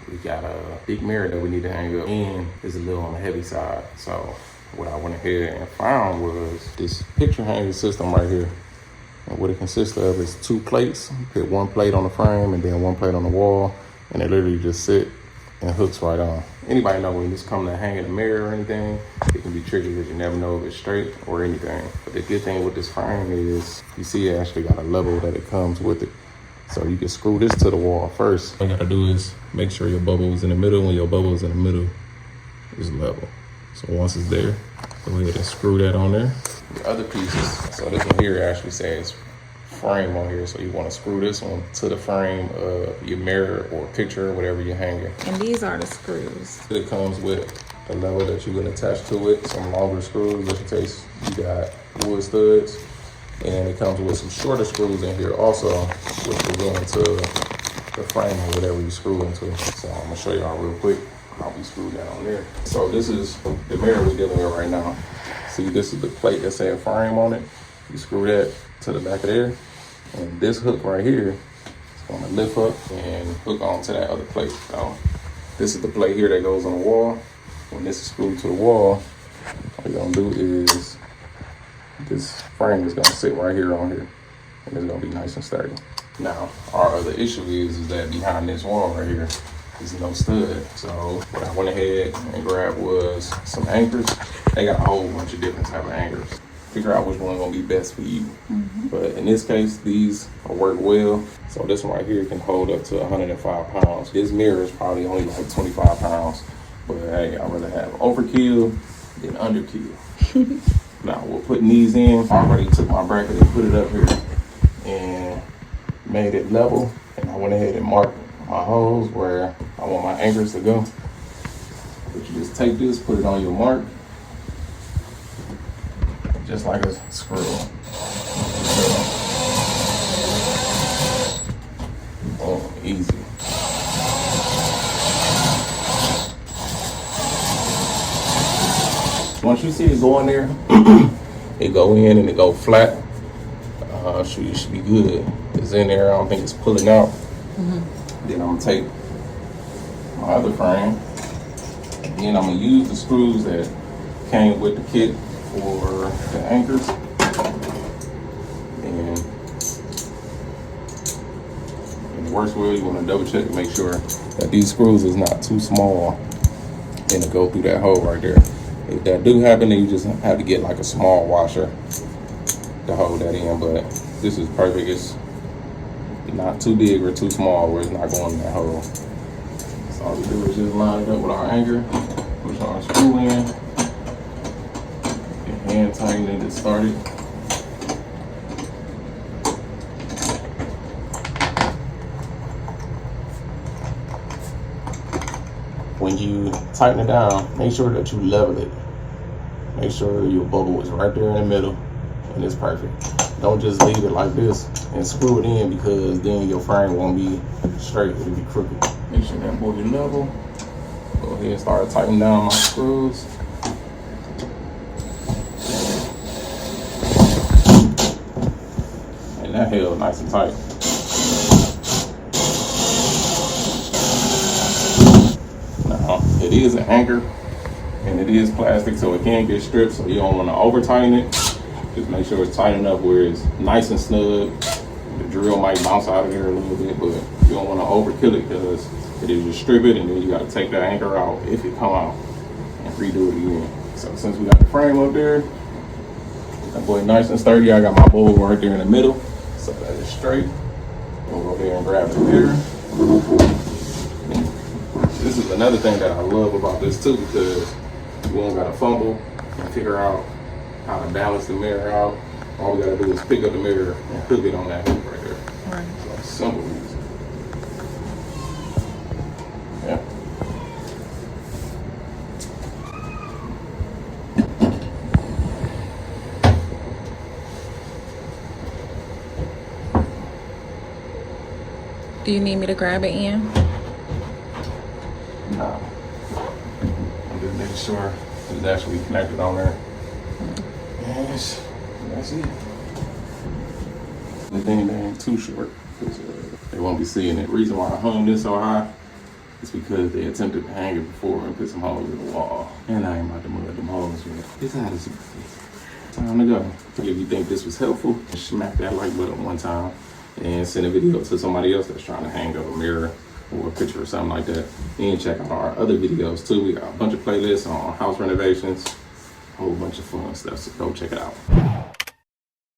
We got a big mirror that we need to hang up, and it's a little on the heavy side. So what I went ahead and found was this picture hanging system right here. And what it consists of is 2 plates. You put 1 plate on the frame and then 1 plate on the wall, and they literally just sit and hooks right on. Anybody know when this come to hanging a mirror or anything, it can be tricky because you never know if it's straight or anything. But the good thing with this frame is you see it actually got a level that it comes with it. So you can screw this to the wall first. All you gotta do is make sure your bubble is in the middle. When your bubble is in the middle, it's level. So once it's there, go ahead and screw that on there. The other pieces, so this one here actually says frame on here, so you want to screw this one to the frame of your mirror or picture or whatever you're hanging. And these are the screws. It comes with a level that you can attach to it, some longer screws just in case you got wood studs, and it comes with some shorter screws in here also, which will go into the frame or whatever you screw into. So I'm gonna show y'all real quick how we screw that on there. So this is the mirror we're dealing with right now. See, this is the plate that said frame on it. You screw that to the back of there. And this hook right here is gonna lift up and hook onto that other plate. So this is the plate here that goes on the wall. When this is screwed to the wall, all you're gonna do is this frame is gonna sit right here on here, and it's gonna be nice and sturdy. Now, our other issue is that behind this wall right here is no stud. So what I went ahead and grabbed was some anchors. They got a whole bunch of different type of anchors. Figure out which one gonna be best for you. But in this case, these work well. So this one right here can hold up to 105 pounds. This mirror is probably only like 25 pounds. But hey, I'd rather have overkill than underkill. Now we're putting these in. I already took my bracket and put it up here and made it level. And I went ahead and marked my holes where I want my anchors to go. But you just take this, put it on your mark, just like a screw. Oh, easy. Once you see it go in there, it go in and it go flat. You should be good. It's in there. I don't think it's pulling out. Then I'm gonna take my other frame, and then I'm gonna use the screws that came with the kit for the anchors, and in the worst way, you want to double check to make sure that these screws is not too small and to go through that hole right there. If that do happen, then you just have to get like a small washer to hold that in, but this is perfect. It's not too big or too small where it's not going in that hole. So all we do is just line it up with our anchor, push our screw in, hand tighten and get started. When you tighten it down, make sure that you level it. Make sure your bubble is right there in the middle and it's perfect. Don't just leave it like this and screw it in, because then your frame won't be straight, it'll be crooked. Make sure that boy is level. Go ahead and start tightening down my screws. And that held nice and tight. Now, it is an anchor and it is plastic, so it can get stripped, so you don't want to over tighten it. Just make sure it's tight enough where it's nice and snug. The drill might bounce out of here a little bit, but you don't want to overkill it, because it is just strip it and then you got to take that anchor out if it come out and redo it again. So since we got the frame up there, that boy nice and sturdy, I got my bowl right there in the middle, so that is straight. We'll go ahead and grab the mirror. This is another thing that I love about this too, because you won't gotta fumble and figure out how to balance the mirror out. All we gotta do is pick up the mirror and hook it on that hook right there. Right. So it's simple, easy. Yeah. Do you need me to grab it in? No. I'm just making sure it's actually connected on there. Yes, that's it. The thing that ain't too short, because they won't be seeing it. Reason why I hung this so high It's because they attempted to hang it before and put some holes in the wall. And I ain't about to mud them holes yet. It's out of time to go. If you think this was helpful, smack that like button one time and send a video to somebody else that's trying to hang up a mirror or a picture or something like that. And check out our other videos too. We got a bunch of playlists on house renovations, a whole bunch of fun stuff, so go check it out.